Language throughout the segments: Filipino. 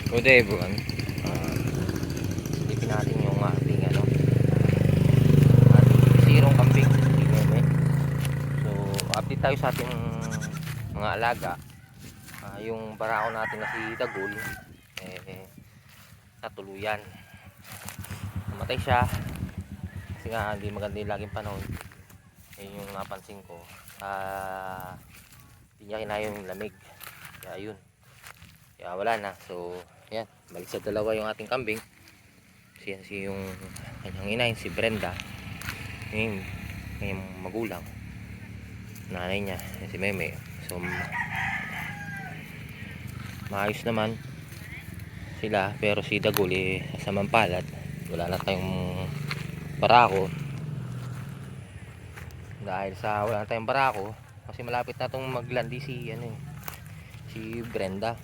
Good day everyone. Silipin natin yung ating ating sirong kambing. So update tayo sa ating mga alaga. Yung barako natin na si Dagul natuluyan. Namatay siya kasi nga hindi maganda yung laging panahon. Yun yung napansin ko. Hindi niya kinaya yung lamig. Kaya yun. Kaya wala na. So yan, balik sa dalawa yung ating kambing. Si yung kanyang inahin, si Brenda, yung kanyang magulang, nanay niya, si Meme. So maayos naman sila, pero si Dagul sa Mampalad, wala na tayong barako. Dahil sa wala na tayong barako, kasi malapit na itong maglandi si Brenda.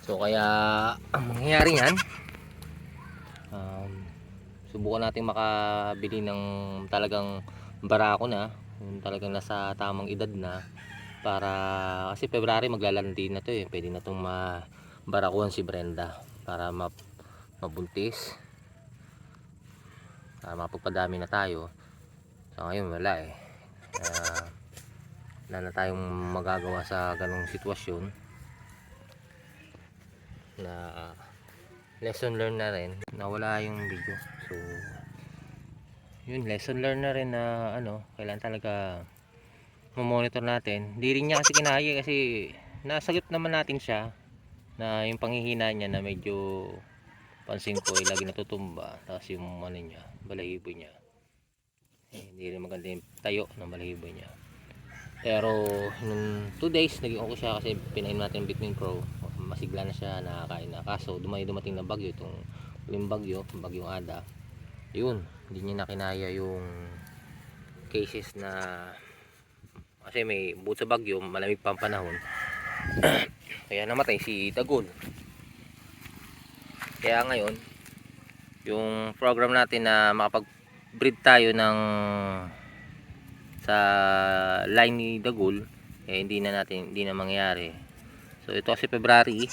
So kaya ang mangyayari niyan, subukan natin makabili ng talagang barako na, yung talagang nasa tamang edad na, para kasi February maglalandi na to pwede na tong barakuhan si Brenda para mabuntis, para mapagpadami na tayo. So ngayon wala wala na tayong magagawa sa ganong sitwasyon na lesson learned na rin na wala yung video. So yun, lesson learned na rin na kailangan talaga monitor natin. Hindi rin niya kasi kinaya, kasi nasagot naman natin siya na yung panghihina niya na medyo pansin ko lagi natutumba, tapos yung niya, balahibo niya hindi rin maganda yung tayo ng balahibo niya. Pero nung 2 days naging okay siya kasi pinainom natin Vitamin Pro, masigla na siya, nakakain na. Kaso dumating na bagyo, itong huling bagyong Ada, yun, hindi niya nakinaya yung cases na, kasi may bukod sa bagyo, malamig pa ang panahon. Kaya namatay si Dagul. Kaya ngayon, yung program natin na makapag-breed tayo sa line ni Dagul, hindi na mangyayari. So ito kasi February,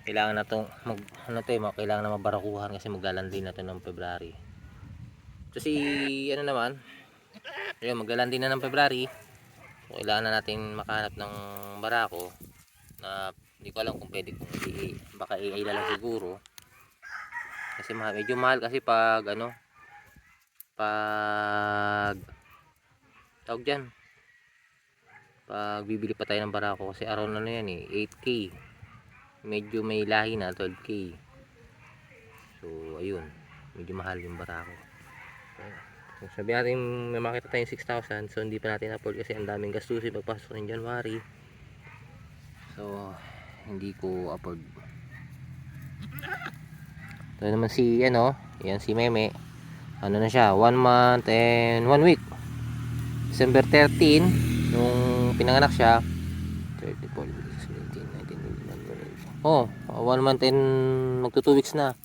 kailangan na itong kailangan na mabarakuhan kasi maglalandi na ito ng February. Kasi naman, ayun, maglalandi na ng February. So kailangan na natin makahanap ng barako na hindi ko alam kung pwede, kung baka AI na lang siguro. Kasi medyo mahal kasi pag tawag dyan, pag bibili pa tayo ng barako, kasi around 8K, medyo may lahi na 12K. So ayun, medyo mahal yung barako. So sabi natin may makita tayong 6,000, so hindi pa natin afford kasi ang daming gastusin pagpasok ng January. So hindi ko afford. Ito naman yan si Meme. Na siya, 1 month and 1 week. December 13 nung pinanganak siya. 34, 17, 19, 1 month and magto 2 weeks na.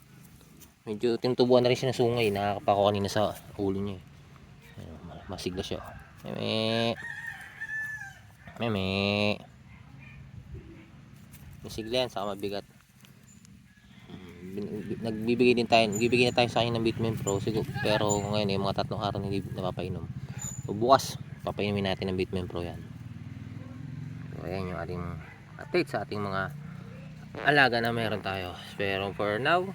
Medyo tinutubuan na rin siya ng sungay. Nakakapako kanina sa ulo niya masigla siya. Meme masigla yan, saka mabigat. Nagbibigay na tayo sa kanya ng Vitamin Pro siguro, pero ngayon yung mga 3 araw hindi napapainom. So bukas papainumin natin ng Vitamin Pro yan. So ayan yung ating update sa ating mga alaga na meron tayo. Pero for now,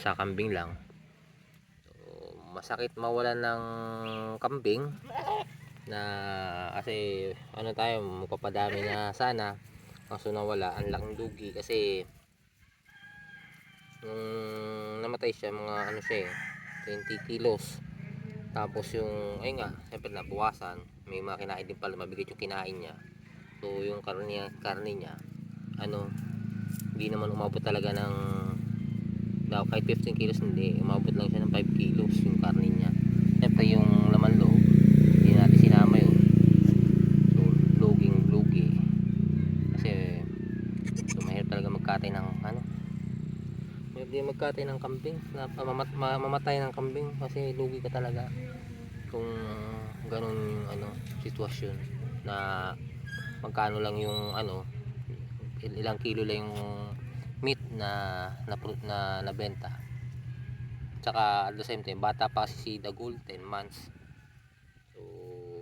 sa kambing lang. So masakit mawalan ng kambing na, kasi tayo magpapadami na sana, kaso nawala. Ang laking dugi kasi nung namatay siya, mga 20 kilos. Tapos yung siyempre nabuwasan, may mga kinain din pala, mabigat yung kinain niya. So yung karne niya hindi naman umabot talaga ng kahit 15 kilos, hindi umabot lang siya ng 5 kilos yung karne niya. Siyempre yung laman loob hindi natin sinama yun. So lugi kasi mahirap talaga magkatay ng magkatay ng kambing, na mamatay ng kambing, kasi lugi ka talaga kung ganun yung sitwasyon na magkano lang yung ano, ilang kilo lang yung meat na nabenta. Tsaka at the same time, bata pa si Dagul, 10 months. So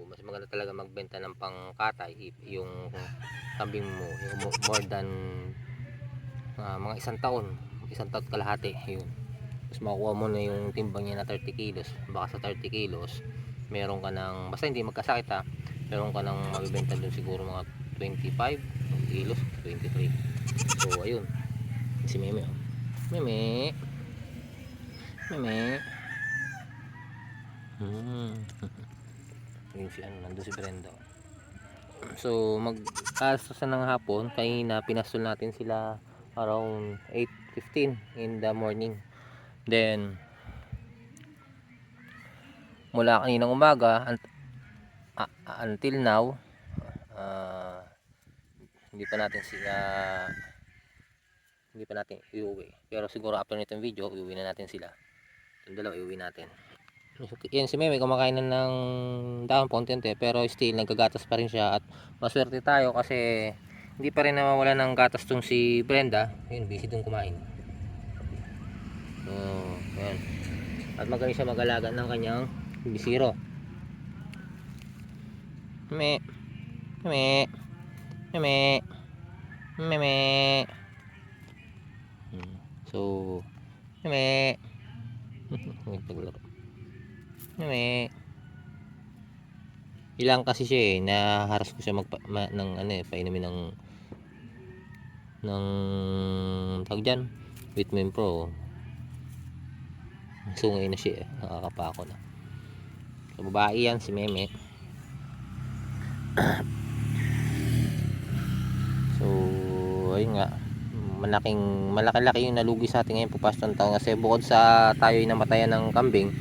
mas maganda talaga magbenta ng pangkatay yung kambing mo, yung more than mga isang taon kalahati. Yun, mas makuha mo na yung timbang niya na 30 kilos. Baka sa 30 kilos meron ka ng, basta hindi magkasakit ha, meron ka ng mabibenta dun siguro mga 25 kilos, 23. So ayun, si Meme, oh. Meme, Meme. Yun si ano, nandun si Brenda. So alas ng hapon, kanina pinastol natin sila around 8:15 in the morning. Then mula kaninang umaga until now, hindi pa natin iuwi. Pero siguro after nitong video, iuwi na natin sila. Yung dalawa iuwi natin. Yan si Meme, kumakain na ng dahon ponte, pero still nagkagatas pa rin siya. At maswerte tayo kasi hindi pa rin nawawala ng gatas tong si Brenda. Yun, busy dong kumain. So yan, at magaling siya mag-alaga ng kanyang bisiro. Meme, Meme, Meme, Meme. So Meme, naglaro. Meme. Ilang kasi siya naharas ko siya ng ano painumin ng tawag dyan, Vitamin Pro. Sungay na siya nakakapako na. So babae yan si Meme. So ayun nga, malaki-laki yung nalugi sa atin ngayon pupasok ng taon, kasi bukod sa tayo yung namatayan ng kambing,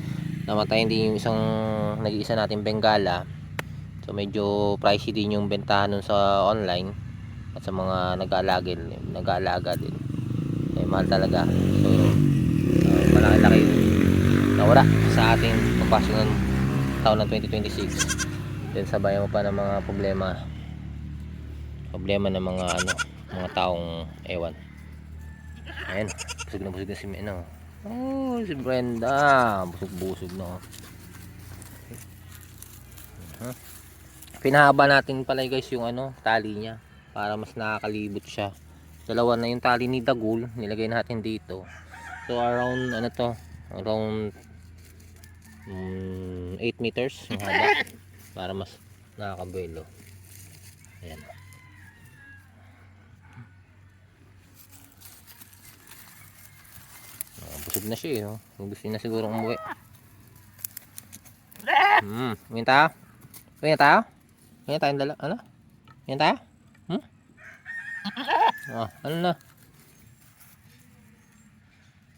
namatayan din yung nag-iisa nating Bengala. So medyo pricey din yung bentahan nun sa online at sa mga nag-aalaga din. Mahal talaga. So malaki-laki yung nawala sa ating pagpasok ng taon ng 2026. Then sabayan mo pa ng mga problema ng mga taong ewan. Ayan, busog na si ano. Oh, si Brenda, busog na. Pinahaba natin pala guys yung tali niya para mas nakakalibot siya. Dalawa na yung tali ni Dagul, nilagay natin dito. So around around 8 meters yung haba para mas nakakabuelo. Ayan. Busog na siya no? Gusto niya siguro umuwi. Uwi tayo? Uwi tayo dala? Ano? Uwi tayo? Ano na?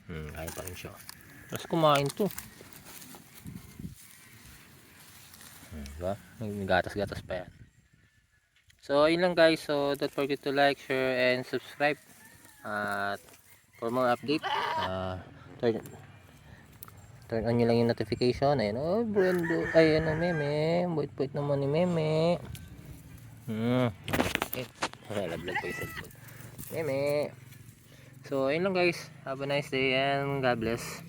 Kaya pa rin siya. Tapos kumain to. Diba? May gatas-gatas pa yan. So ayun lang guys. So don't forget to like, share, and subscribe. At for more update, turn on nyo lang yung notification. Ayan, oh Brendo, ay Meme, buit naman ni Meme. Lalaglag pa yung cellphone Meme. So ayun lang guys, have a nice day and God bless.